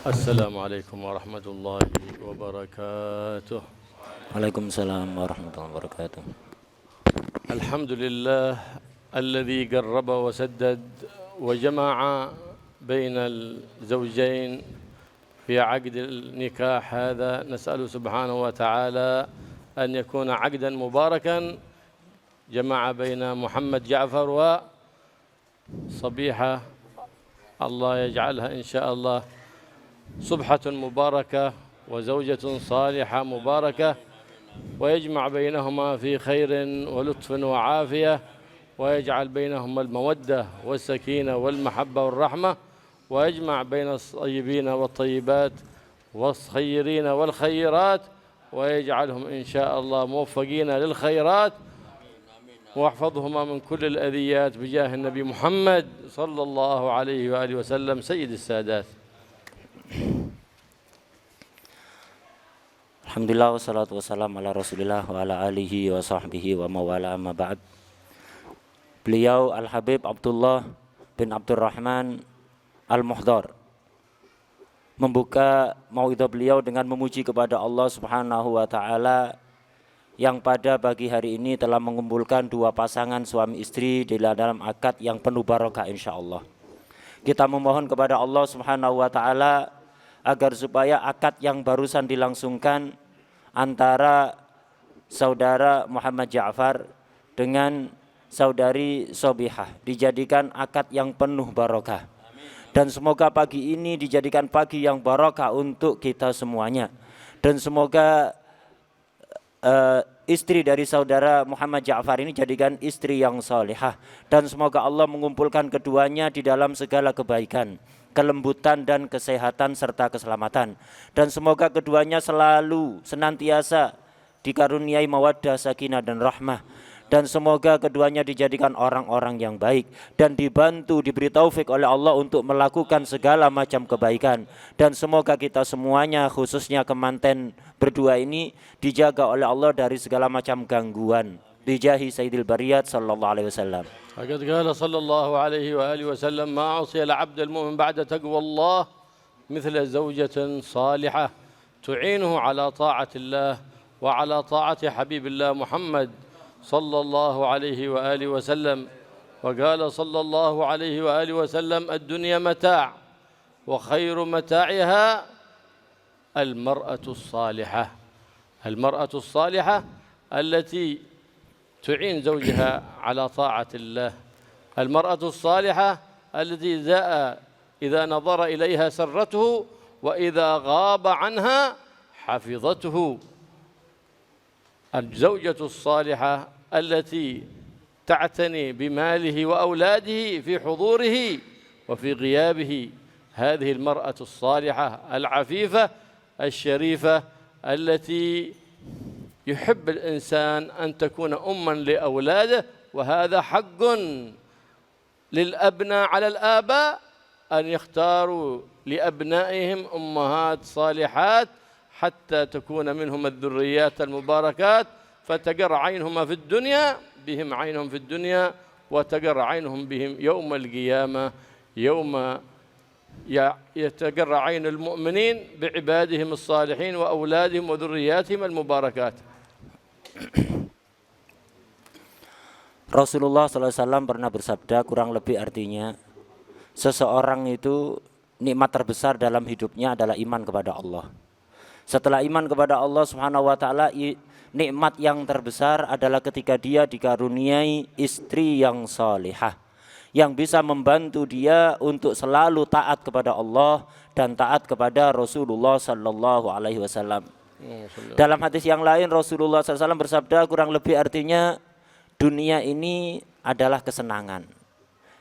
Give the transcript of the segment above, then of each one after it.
السلام عليكم ورحمة الله وبركاته. عليكم السلام ورحمة الله وبركاته. الحمد لله الذي قرب وسدد وجمع بين الزوجين في عقد النكاح هذا. نسأله سبحانه وتعالى أن يكون عقدا مباركا جمع بين محمد جعفر وصبيحة، الله يجعلها إن شاء الله صبحة مباركة وزوجة صالحة مباركة، ويجمع بينهما في خير ولطف وعافية، ويجعل بينهما المودة والسكينة والمحبة والرحمة، ويجمع بين الطيبين والطيبات والخيرين والخيرات، ويجعلهم إن شاء الله موفقين للخيرات، واحفظهما من كل الأذيات بجاه النبي محمد صلى الله عليه وآله وسلم سيد السادات. Alhamdulillah wassalatu wassalamu ala Rasulillah wa ala alihi wa sahbihi wa mawala amma ba'd. Beliau Al-Habib Abdullah bin Abdurrahman Al-Muhdar membuka mauidhah beliau dengan memuji kepada Allah Subhanahu wa taala yang pada pagi hari ini telah mengumpulkan dua pasangan suami istri di dalam akad yang penuh barokah insyaallah. Kita memohon kepada Allah Subhanahu wa taala agar supaya akad yang barusan dilangsungkan antara saudara Muhammad Ja'far dengan saudari Sobihah dijadikan akad yang penuh barokah. Dan semoga pagi ini dijadikan pagi yang barokah untuk kita semuanya. Dan semoga istri dari saudara Muhammad Ja'far ini jadikan istri yang salihah. Dan semoga Allah mengumpulkan keduanya di dalam segala kebaikan, kelembutan dan kesehatan serta keselamatan. Dan semoga keduanya selalu senantiasa dikaruniai mawaddah, sakinah dan rahmah. Dan semoga keduanya dijadikan orang-orang yang baik dan dibantu, diberi taufik oleh Allah untuk melakukan segala macam kebaikan. Dan semoga kita semuanya, khususnya kemanten berdua ini, dijaga oleh Allah dari segala macam gangguan. Bijahi Sayyidil Bariyat sallallahu alaihi wasallam. فقد قال صلى الله عليه وآله وسلم: ما عصي العبد المؤمن بعد تقوى الله مثل زوجة صالحة تعينه على طاعة الله وعلى طاعة حبيب الله محمد صلى الله عليه وآله وسلم. وقال صلى الله عليه وآله وسلم: الدنيا متاع وخير متاعها المرأة الصالحة. المرأة الصالحة التي تعين زوجها على طاعة الله. المرأة الصالحة التي إذا نظر إليها سرته وإذا غاب عنها حفظته. الزوجة الصالحة التي تعتني بماله وأولاده في حضوره وفي غيابه. هذه المرأة الصالحة العفيفة الشريفة التي يحب الإنسان أن تكون أما لأولاده، وهذا حق للأبناء على الآباء أن يختاروا لأبنائهم أمهات صالحات حتى تكون منهم الذريات المباركات، فتقر عينهما في الدنيا بهم عينهم في الدنيا، وتقر عينهم بهم يوم القيامة، يوم يتقر عين المؤمنين بعبادهم الصالحين وأولادهم وذرياتهم المباركات. Rasulullah SAW pernah bersabda, kurang lebih artinya, seseorang itu nikmat terbesar dalam hidupnya adalah iman kepada Allah. Setelah iman kepada Allah Subhanahu wa taala, nikmat yang terbesar adalah ketika dia dikaruniai istri yang salihah, yang bisa membantu dia untuk selalu taat kepada Allah dan taat kepada Rasulullah sallallahu alaihi wasallam. Dalam hadis yang lain Rasulullah SAW bersabda, kurang lebih artinya, dunia ini adalah kesenangan.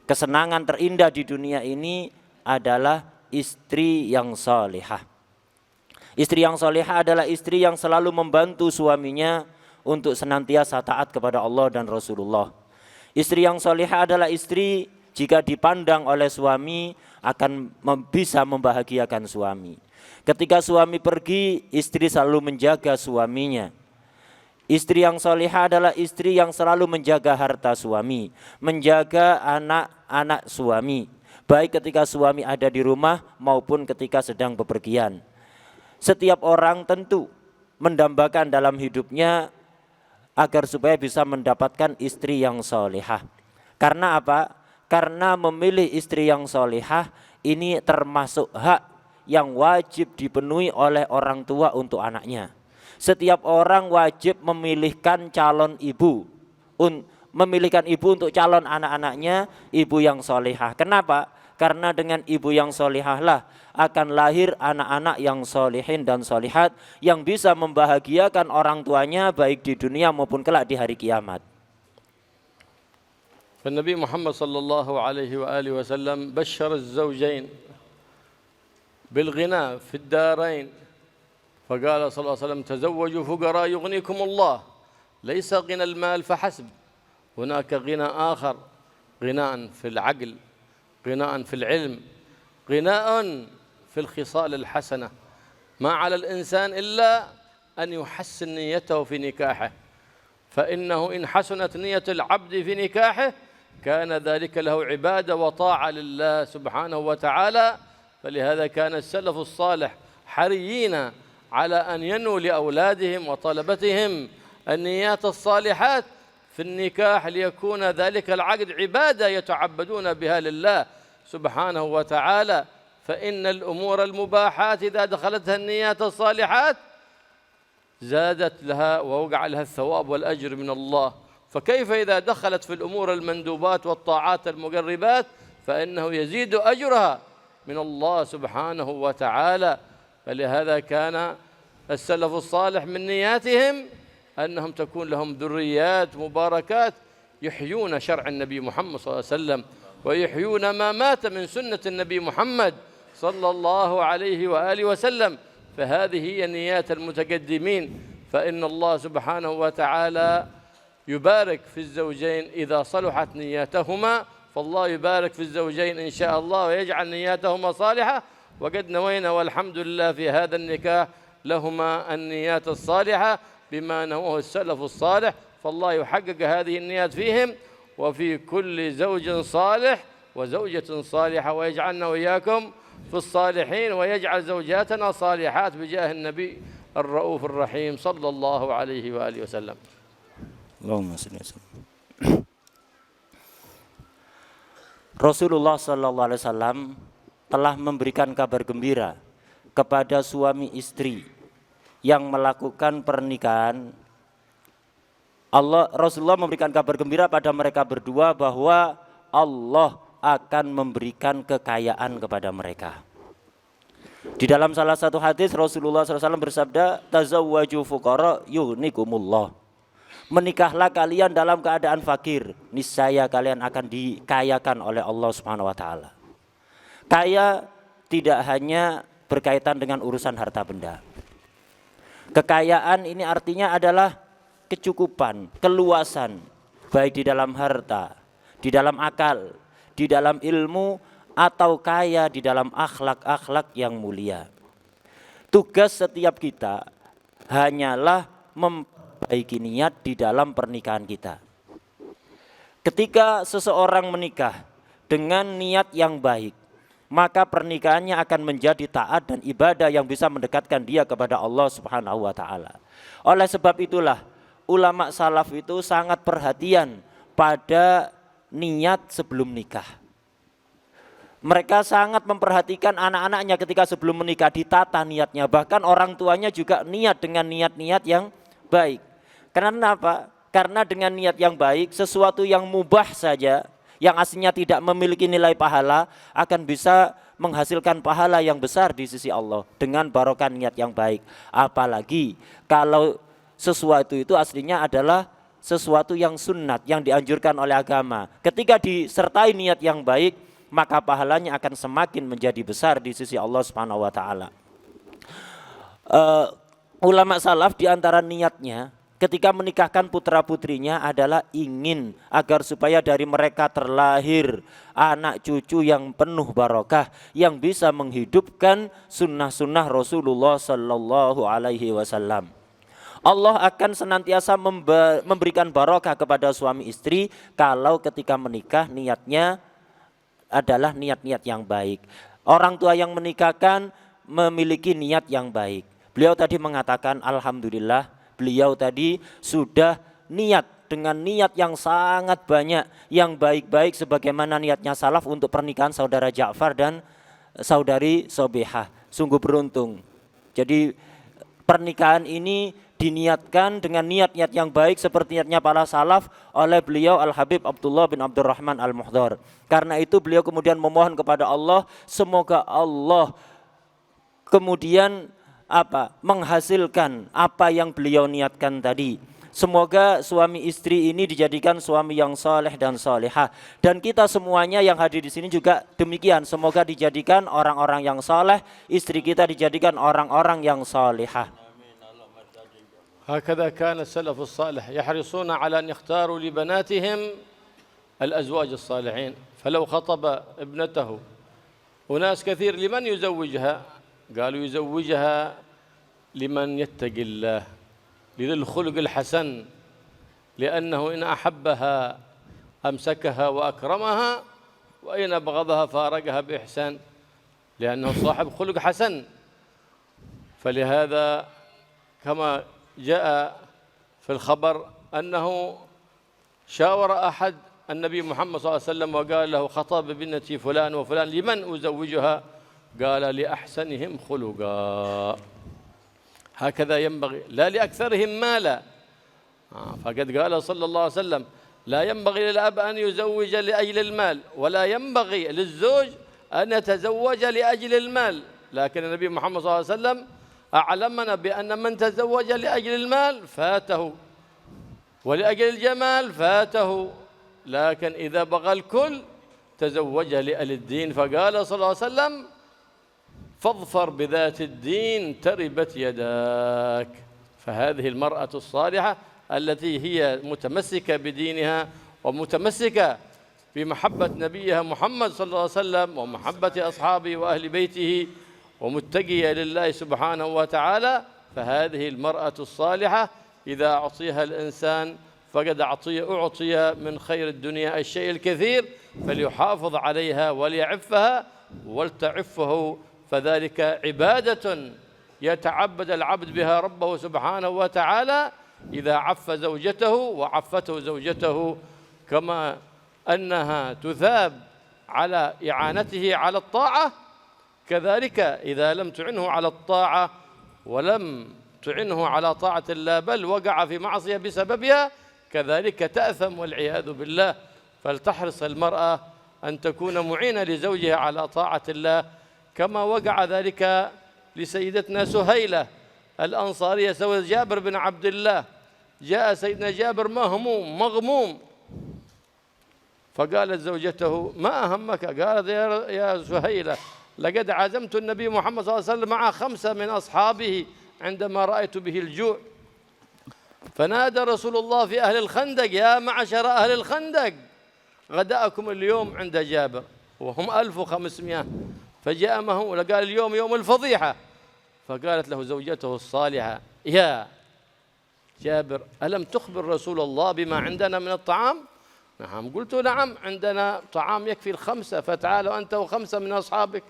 Kesenangan terindah di dunia ini adalah istri yang salihah. Istri yang salihah adalah istri yang selalu membantu suaminya untuk senantiasa taat kepada Allah dan Rasulullah. Istri yang salihah adalah istri jika dipandang oleh suami akan bisa membahagiakan suami. Ketika suami pergi, istri selalu menjaga suaminya. Istri yang salihah adalah istri yang selalu menjaga harta suami, menjaga anak-anak suami, baik ketika suami ada di rumah maupun ketika sedang bepergian. Setiap orang tentu mendambakan dalam hidupnya agar supaya bisa mendapatkan istri yang solehah. Karena apa? Karena memilih istri yang solehah ini termasuk hak yang wajib dipenuhi oleh orang tua untuk anaknya. Setiap orang wajib memilihkan calon ibu, memilihkan ibu untuk calon anak-anaknya, ibu yang solehah. Kenapa? Karena dengan ibu yang solehah lah akan lahir anak-anak yang solehin dan solehat yang bisa membahagiakan orang tuanya baik di dunia maupun kelak di hari kiamat. فالنبي محمد صلى الله عليه وآله وسلم بشر الزوجين بالغنى في الدارين فقال صلى الله عليه وسلم تزوجوا فقراء يغنيكم الله ليس غنى المال فحسب هناك غنى آخر غناء في العقل غناء في العلم غناء في الخصال الحسنة ما على الإنسان إلا أن يحسن نيته في نكاحه فإنه إن حسنت نية العبد في نكاحه كان ذلك له عبادة وطاعة لله سبحانه وتعالى فلهذا كان السلف الصالح حريين على أن ينوا لأولادهم وطلبتهم النيات الصالحات في النكاح ليكون ذلك العقد عبادة يتعبدون بها لله سبحانه وتعالى فإن الأمور المباحات إذا دخلتها النيات الصالحات زادت لها ووقع لها الثواب والأجر من الله فكيف إذا دخلت في الأمور المندوبات والطاعات المقربات فإنه يزيد أجرها من الله سبحانه وتعالى فلهذا كان السلف الصالح من نياتهم أنهم تكون لهم ذريات مباركات يحيون شرع النبي محمد صلى الله عليه وسلم ويحيون ما مات من سنة النبي محمد صلى الله عليه وآله وسلم فهذه هي نيات المتقدمين فإن الله سبحانه وتعالى يبارك في الزوجين إذا صلحت نياتهما فالله يبارك في الزوجين إن شاء الله ويجعل نياتهما صالحة وقد نوينا والحمد لله في هذا النكاح لهما النيات الصالحة بما نواه السلف الصالح فالله يحقق هذه النيات فيهم وفي كل زوج صالح وزوجة صالحة ويجعلنا وإياكم في الصالحين ويجعل زوجاتنا صالحات بجاه النبي الرؤوف الرحيم صلى الله عليه وآله وسلم اللهم صل وسلم. Rasulullah sallallahu alaihi wasallam telah memberikan kabar gembira kepada suami istri yang melakukan pernikahan. Rasulullah memberikan kabar gembira pada mereka berdua bahwa Allah akan memberikan kekayaan kepada mereka. Di dalam salah satu hadis Rasulullah SAW bersabda, tazawwaju fuqara yughnikumullah. Menikahlah kalian dalam keadaan fakir, niscaya kalian akan dikayakan oleh Allah Subhanahu wa taala. Kaya tidak hanya berkaitan dengan urusan harta benda. Kekayaan ini artinya adalah kecukupan, keluasan, baik di dalam harta, di dalam akal, di dalam ilmu, atau kaya di dalam akhlak-akhlak yang mulia. Tugas setiap kita hanyalah memperbaiki niat di dalam pernikahan kita. Ketika seseorang menikah dengan niat yang baik, maka pernikahannya akan menjadi taat dan ibadah yang bisa mendekatkan dia kepada Allah Subhanahu wa taala. Oleh sebab itulah ulama salaf itu sangat perhatian pada niat sebelum nikah. Mereka sangat memperhatikan anak-anaknya ketika sebelum menikah, ditata niatnya. Bahkan orang tuanya juga niat dengan niat-niat yang baik. Karena apa? Karena dengan niat yang baik, sesuatu yang mubah saja, yang aslinya tidak memiliki nilai pahala, akan bisa menghasilkan pahala yang besar di sisi Allah dengan barokah niat yang baik. Apalagi kalau sesuatu itu aslinya adalah sesuatu yang sunnat, yang dianjurkan oleh agama. Ketika disertai niat yang baik, maka pahalanya akan semakin menjadi besar di sisi Allah Subhanahu wa taala. Ulama salaf di antara niatnya ketika menikahkan putra-putrinya adalah ingin agar supaya dari mereka terlahir anak cucu yang penuh barokah, yang bisa menghidupkan sunnah-sunnah Rasulullah sallallahu alaihi wasallam. Allah akan senantiasa memberikan barokah kepada suami istri kalau ketika menikah niatnya adalah niat-niat yang baik. Orang tua yang menikahkan memiliki niat yang baik. Beliau tadi mengatakan alhamdulillah, beliau tadi sudah niat dengan niat yang sangat banyak, yang baik-baik sebagaimana niatnya salaf untuk pernikahan saudara Ja'far dan saudari Sobihah. Sungguh beruntung. Jadi pernikahan ini diniatkan dengan niat-niat yang baik seperti niatnya para salaf oleh beliau Al-Habib Abdullah bin Abdurrahman Al-Muhdhar. Karena itu beliau kemudian memohon kepada Allah, semoga Allah kemudian menghasilkan apa yang beliau niatkan tadi. Semoga suami istri ini dijadikan suami yang saleh dan salihah. Dan kita semuanya yang hadir di sini juga demikian. Semoga dijadikan orang-orang yang saleh, istri kita dijadikan orang-orang yang salihah. هكذا كان السلف الصالح يحرصون على أن يختاروا لبناتهم الأزواج الصالحين. فلو خطب ابنته وناس كثير لمن يزوجها؟ قالوا يزوجها لمن يتقي الله، لذي الخلق الحسن، لأنه إن أحبها أمسكها وأكرمها، وإن أبغضها فارقها بإحسان، لأنه صاحب خلق حسن. فلهذا كما جاء في الخبر أنه شاور أحد النبي محمد صلى الله عليه وسلم وقال له خطب بنتي فلان وفلان لمن أزوجها؟ قال لأحسنهم خلقا. هكذا ينبغي، لا لأكثرهم مالا. فقد قال صلى الله عليه وسلم لا ينبغي للأب أن يزوج لأجل المال، ولا ينبغي للزوج أن يتزوج لأجل المال. لكن النبي محمد صلى الله عليه وسلم أعلمنا بأن من تزوج لأجل المال فاته، ولأجل الجمال فاته، لكن إذا بغى الكل تزوجها لأهل الدين. فقال صلى الله عليه وسلم فاظفر بذات الدين تربت يداك. فهذه المرأة الصالحة التي هي متمسكة بدينها ومتمسكة بمحبة نبيها محمد صلى الله عليه وسلم ومحبة أصحابه وأهل بيته ومتقية لله سبحانه وتعالى، فهذه المرأة الصالحة إذا أعطيها الإنسان فقد أعطي من خير الدنيا الشيء الكثير، فليحافظ عليها وليعفها ولتعفه، فذلك عبادة يتعبد العبد بها ربه سبحانه وتعالى إذا عف زوجته وعفته زوجته، كما أنها تثاب على إعانته على الطاعة، كذلك إذا لم تعنه على الطاعة ولم تعنه على طاعة الله بل وقع في معصية بسببها كذلك تأثم والعياذ بالله. فلتحرص المرأة أن تكون معينة لزوجها على طاعة الله، كما وقع ذلك لسيدتنا سهيلة الأنصارية زوج جابر بن عبد الله. جاء سيدنا جابر مهموم مغموم، فقالت زوجته ما أهمك؟ قالت يا سهيلة لقد عزمت النبي محمد صلى الله عليه وسلم مع 5 من أصحابه عندما رأيت به الجوع، فنادى رسول الله في أهل الخندق يا معشر أهل الخندق غداءكم اليوم عند جابر، وهم 1500، فجاء مهول قال اليوم يوم الفضيحة. فقالت له زوجته الصالحة يا جابر ألم تخبر رسول الله بما عندنا من الطعام؟ نعم. قلت نعم عندنا طعام يكفي ال5، فتعالوا أنت و5 من أصحابك.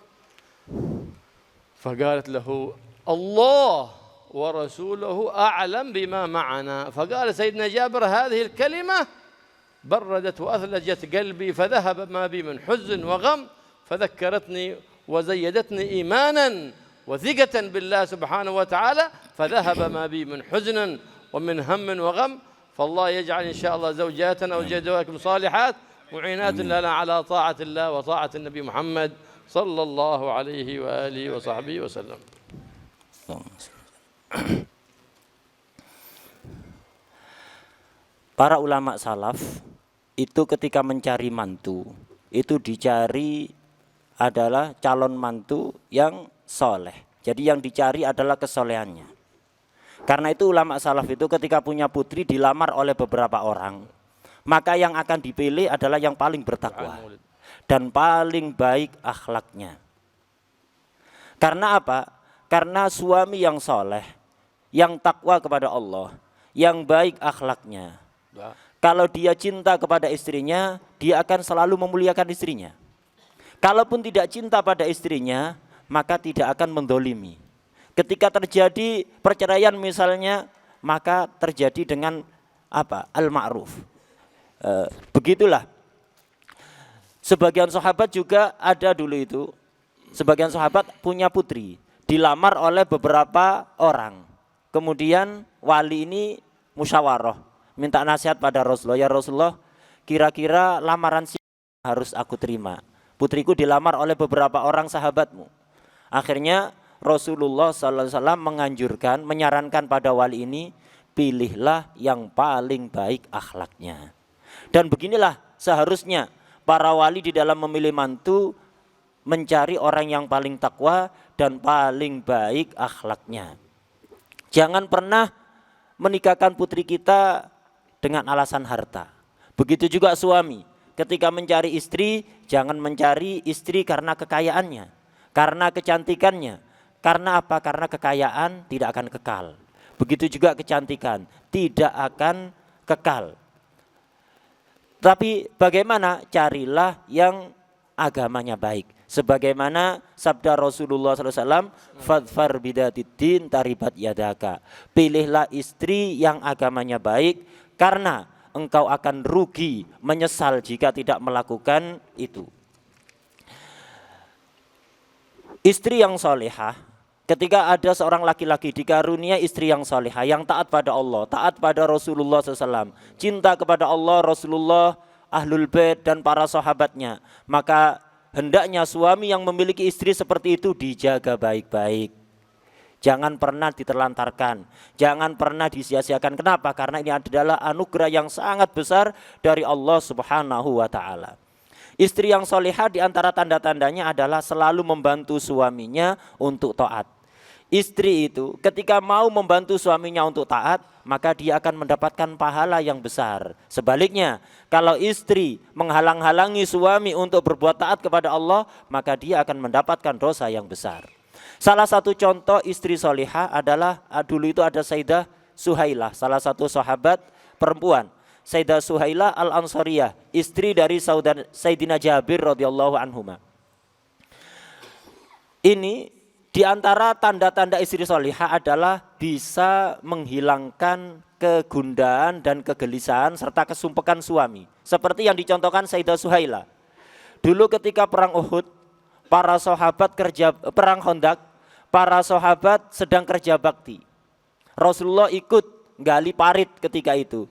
فقالت له الله ورسوله أعلم بما معنا. فقال سيدنا جابر هذه الكلمة بردت وأثلجت قلبي، فذهب ما بي من حزن وغم، فذكرتني وزيدتني إيمانا وثقة بالله سبحانه وتعالى، فذهب ما بي من حزن ومن هم وغم. فالله يجعل إن شاء الله زوجاتنا وزوجاتكم صالحات معينات لنا على طاعة الله وطاعة النبي محمد صلى الله عليه وآله وصحبه وسلم. Para ulama salaf itu ketika mencari mantu itu dicari adalah calon mantu yang soleh. Jadi yang dicari adalah kesolehannya. Karena itu ulama salaf itu ketika punya putri dilamar oleh beberapa orang, maka yang akan dipilih adalah yang paling bertakwa dan paling baik akhlaknya. Karena apa? Karena suami yang soleh, yang takwa kepada Allah, yang baik akhlaknya, kalau dia cinta kepada istrinya, dia akan selalu memuliakan istrinya. Kalaupun tidak cinta pada istrinya, maka tidak akan mendolimi. Ketika terjadi perceraian misalnya, maka terjadi dengan apa? Al-ma'ruf. Begitulah. Sebagian sahabat juga ada dulu itu. Sebagian sahabat punya putri, dilamar oleh beberapa orang. Kemudian wali ini musyawarah, minta nasihat pada Rasulullah. Ya Rasulullah, kira-kira lamaran siapa harus aku terima? Putriku dilamar oleh beberapa orang sahabatmu. Akhirnya Rasulullah SAW menganjurkan, menyarankan pada wali ini, pilihlah yang paling baik akhlaknya. Dan beginilah seharusnya para wali di dalam memilih mantu mencari orang yang paling takwa dan paling baik akhlaknya. Jangan pernah menikahkan putri kita dengan alasan harta. Begitu juga suami, ketika mencari istri, jangan mencari istri karena kekayaannya, karena kecantikannya. Karena apa? Karena kekayaan tidak akan kekal. Begitu juga kecantikan, tidak akan kekal. Tapi bagaimana? Carilah yang agamanya baik. Sebagaimana sabda Rasulullah SAW, fadfar bidatid taribat yadaka. Pilihlah istri yang agamanya baik, karena engkau akan rugi, menyesal jika tidak melakukan itu. Istri yang solehah, ketika ada seorang laki-laki dikarunia istri yang solehah, yang taat pada Allah, taat pada Rasulullah SAW, cinta kepada Allah, Rasulullah, Ahlul Bait dan para sahabatnya, maka hendaknya suami yang memiliki istri seperti itu dijaga baik-baik. Jangan pernah diterlantarkan, jangan pernah disia-siakan. Kenapa? Karena ini adalah anugerah yang sangat besar dari Allah Subhanahu wa ta'ala. Istri yang solehah di antara tanda-tandanya adalah selalu membantu suaminya untuk taat. Istri itu ketika mau membantu suaminya untuk taat, maka dia akan mendapatkan pahala yang besar. Sebaliknya, kalau istri menghalang-halangi suami untuk berbuat taat kepada Allah, maka dia akan mendapatkan dosa yang besar. Salah satu contoh istri solihah adalah, dulu itu ada Sayyidah Suhailah, salah satu sahabat perempuan. Sayyidah Suhailah Al-Ansariyah, istri dari Sayyidina Jabir radhiyallahu anhuma. Ini di antara tanda-tanda istri solihah adalah bisa menghilangkan kegundahan dan kegelisahan serta kesumpekan suami. Seperti yang dicontohkan Sayyidah Suhailah. Dulu ketika perang Uhud, para sahabat perang Khandaq, para sahabat sedang kerja bakti. Rasulullah ikut gali parit ketika itu.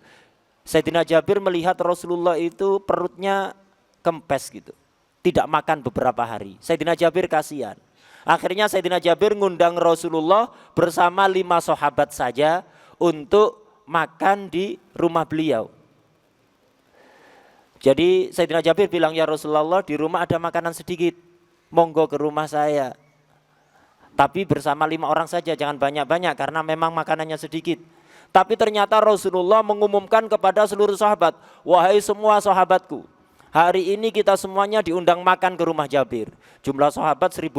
Sayyidina Jabir melihat Rasulullah itu perutnya kempes gitu, tidak makan beberapa hari. Sayyidina Jabir kasihan. Akhirnya Sayyidina Jabir ngundang Rasulullah bersama 5 sahabat saja untuk makan di rumah beliau. Jadi Sayyidina Jabir bilang, ya Rasulullah, di rumah ada makanan sedikit, monggo ke rumah saya. Tapi bersama 5 orang saja, jangan banyak-banyak karena memang makanannya sedikit. Tapi ternyata Rasulullah mengumumkan kepada seluruh sahabat, wahai semua sahabatku, hari ini kita semuanya diundang makan ke rumah Jabir. Jumlah sahabat 1.500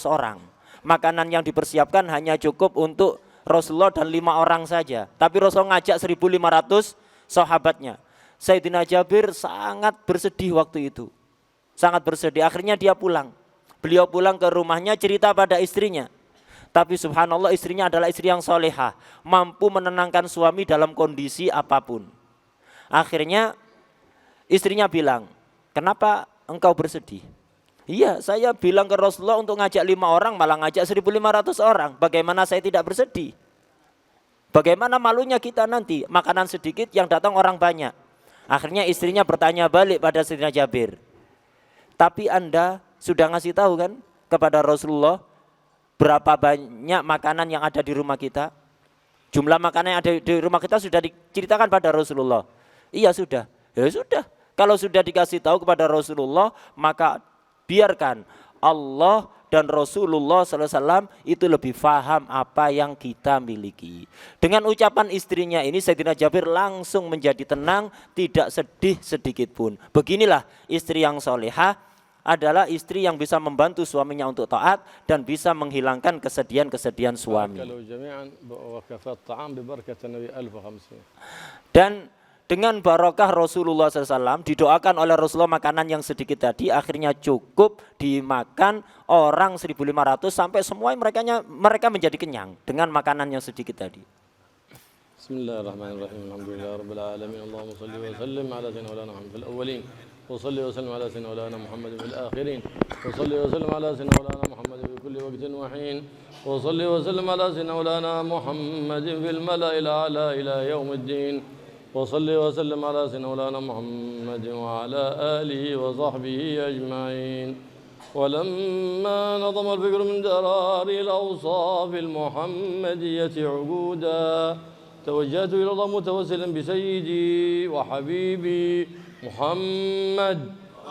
orang. Makanan yang dipersiapkan hanya cukup untuk Rasulullah dan 5 orang saja. Tapi Rasulullah ngajak 1.500 sahabatnya. Sayyidina Jabir sangat bersedih waktu itu. Sangat bersedih. Akhirnya dia pulang. Beliau pulang ke rumahnya, cerita pada istrinya. Tapi subhanallah, istrinya adalah istri yang solehah, mampu menenangkan suami dalam kondisi apapun. Akhirnya istrinya bilang, kenapa engkau bersedih? Iya, saya bilang ke Rasulullah untuk ngajak 5 orang, malah ngajak 1.500 orang. Bagaimana saya tidak bersedih? Bagaimana malunya kita nanti, makanan sedikit yang datang orang banyak. Akhirnya istrinya bertanya balik pada Sayyidina Jabir, tapi Anda sudah ngasih tahu kan kepada Rasulullah berapa banyak makanan yang ada di rumah kita? Jumlah makanan yang ada di rumah kita sudah diceritakan pada Rasulullah. Iya sudah. Ya sudah. Kalau sudah dikasih tahu kepada Rasulullah, maka biarkan Allah dan Rasulullah SAW itu lebih faham apa yang kita miliki. Dengan ucapan istrinya ini, Sayyidina Jabir langsung menjadi tenang, tidak sedih sedikit pun. Beginilah istri yang solehah, adalah istri yang bisa membantu suaminya untuk taat dan bisa menghilangkan kesedihan-kesedihan suami. Dan dengan barokah Rasulullah SAW, didoakan oleh Rasulullah makanan yang sedikit tadi akhirnya cukup dimakan orang 1.500 sampai semua mereka menjadi kenyang dengan makanan yang sedikit tadi. Bismillahirrahmanirrahim. Alhamdulillahirabbil alamin. Allahumma shalli wa sallim ala sayyidina Muhammad fil awwalin wa shalli wa sallim ala sayyidina Muhammad fil akhirin wa shalli wa sallim ala sayyidina Muhammad fi kulli waqtin wa hin wa shalli wa sallim ala sayyidina Muhammad fil mala'il a'la ila yaumiddin. وصلي وسلم على سيدنا محمد وعلى آله وصحبه أجمعين. ولما نظم الفكر من درار الأوصاف المحمدية عقودا توجهت إلى الله متوسلا بسيدي وحبيبي محمد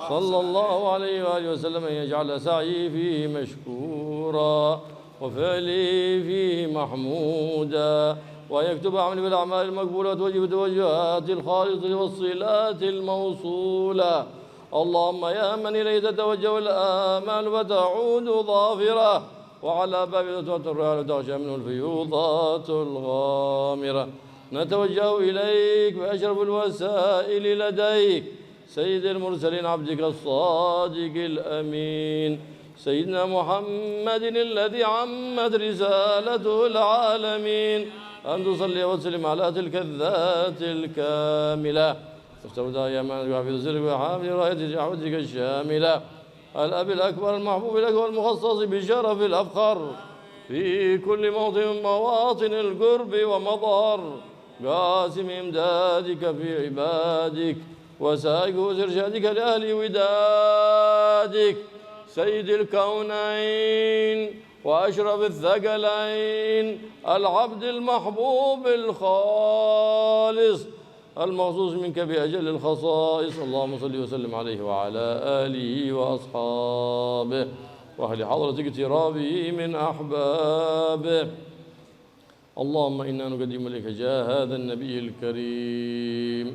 صلى الله عليه وآله وسلم أن يجعل سعي فيه مشكورا وفعلي فيه محمودا ويكتب عملي بالأعمال المقبولة وجب توجهات الخالصة والصلات الموصولة. اللهم يا من إليه تتوجه الآمال وتعود ظافرة وعلى باب الرحال تغشى منه الفيوضات الغامرة نتوجه إليك بأشرف الوسائل لديك سيد المرسلين عبدك الصادق الأمين سيدنا محمد الذي عمت رسالته العالمين أن تصلي وتسلم على تلك الذات الكاملة استودع يا من يحفظ سرك وحامل راية دعوتك الشاملة الأب الأكبر المحبوب لك والمخصص بشرف الأفخر في كل موطن من مواطن القرب ومظهر قاسم إمدادك في عبادك وسائق إرشادك لأهل ودادك سيد الكونين وأشرف الثقلين العبد المحبوب الخالص المخصوص منك بأجل الخصائص. اللهم صل وسلم عليه وعلى آله وأصحابه وأهل حضرة اقترابه من أحبابه. اللهم إنا نقدم لك جاه هذا النبي الكريم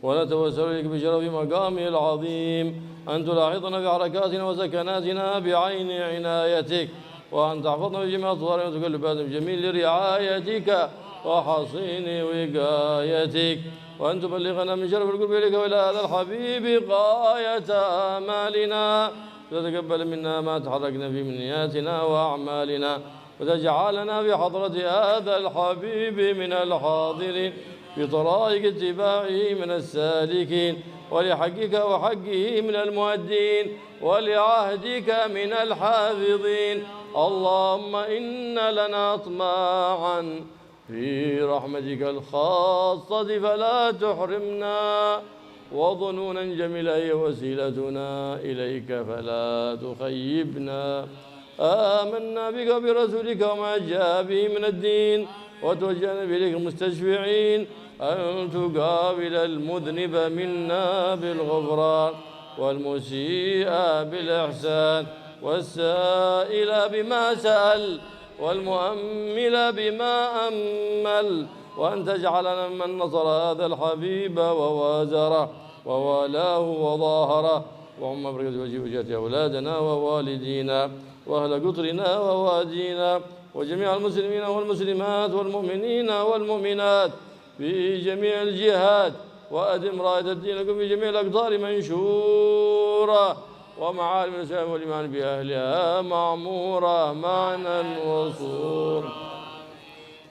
ونتوسل إليك بشرف مقامه العظيم أن تلاحظنا في حركاتنا وسكناتنا بعين عنايتك وأن تحفظنا بجميع أطوارنا وتقلبات بجميل رعايتك وحصين وقايتك وأن تبلغنا من شرف القرب إليك وإلى هذا الحبيب غاية آمالنا وتتقبل منا ما تحركنا فيه من نياتنا وأعمالنا وتجعلنا في حضرة هذا الحبيب من الحاضرين بطرائق اتباعه من السالكين ولحقك وحقه من المؤدين ولعهدك من الحافظين. اللهم إن لنا أطماعا في رحمتك الخاصة فلا تحرمنا وظنونا جميلة هي وسيلتنا إليك فلا تخيبنا. آمنا بك وبرسولك وما جاء به من الدين وتوجهنا بإليك مستشفعين أن تقابل المذنب منا بالغفران والمسيء بالإحسان والسائل بما سأل والمؤمل بما أمل وأن تجعلنا من نصر هذا الحبيب ووازره ووالاه وظاهره. اللهم بركة وجهة أولادنا ووالدينا وأهل قطرنا ووادينا وجميع المسلمين والمسلمات والمؤمنين والمؤمنات في جميع الجهات وأدم راية دينكم في جميع الأقطار منشورة ومعالم الإسلام والإيمان بأهلها معمورة معنى وصور.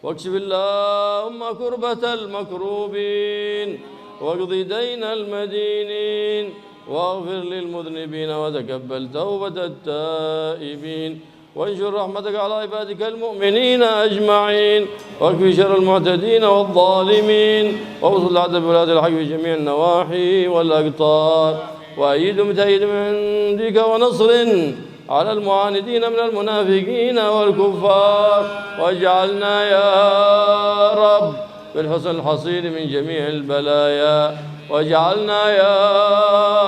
واكشف اللهم كربة المكروبين واقض دين المدينين واغفر للمذنبين وتقبل توبة التائبين وانشر رحمتك على عبادك المؤمنين أجمعين واكفي شر المعتدين والظالمين ووصل العدل بولاة الحق في جميع النواحي والأقطار وأيدهم تأييد من عندك ونصر على المعاندين من المنافقين والكفار واجعلنا يا رب بالحسن الحصير من جميع البلايا واجعلنا يا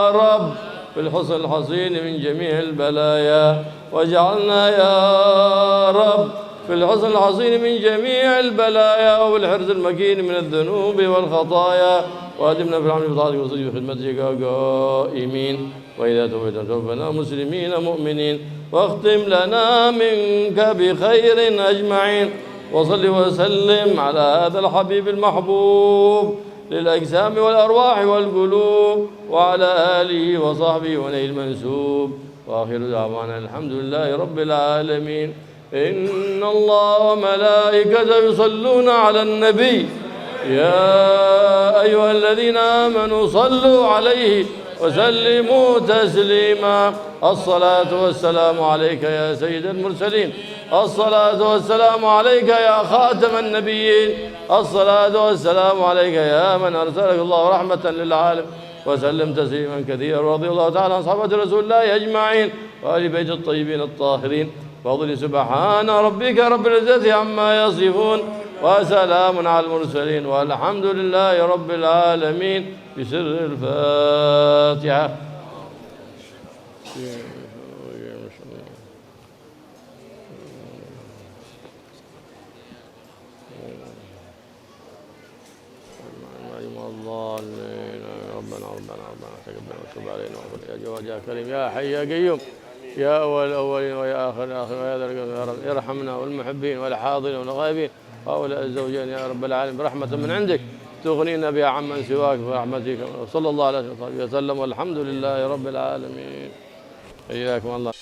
رب بالحسن الحصين من جميع البلايا واجعلنا يا رب في الحسن الحصين من جميع البلايا وبالحرز المكين من الذنوب والخطايا وأدمنا في العمل بطاعتك وصدق خدمتك قائمين وإذا توفنا مسلمين مؤمنين واختم لنا منك بخير أجمعين وصل وسلم على هذا الحبيب المحبوب للأجسام والأرواح والقلوب وعلى آله وصحبه ونيل المنسوب. وآخر دعوانا الحمد لله رب العالمين. إن الله وملائكته يصلون على النبي يا أيها الذين آمنوا صلوا عليه وسلموا تسليما. الصلاة والسلام عليك يا سيد المرسلين، الصلاة والسلام عليك يا خاتم النبيين، الصلاة والسلام عليك يا من أرسلك الله رحمة للعالم، وسلم تسليما كثيرا. رضي الله تعالى عن صحابة رسول الله أجمعين وآل بيت الطيبين الطاهرين. فضل سبحان ربك رب العزة عما يصفون وسلام على المرسلين والحمد لله رب العالمين. بسر الفاتحة. ربنا تقبل وتب علينا وغفر يا جواد يا كريم يا حي يا قيوم يا أول الأولين ويا آخر الآخرين ويا ذا القدر يا رب ارحمنا والمحبين والحاضرين والغائبين وهؤلاء الزوجين يا رب العالمين برحمة من عندك تغنينا بها عمن سواك برحمتك. صلى الله عليه وسلم والحمد لله رب العالمين. حياكم الله.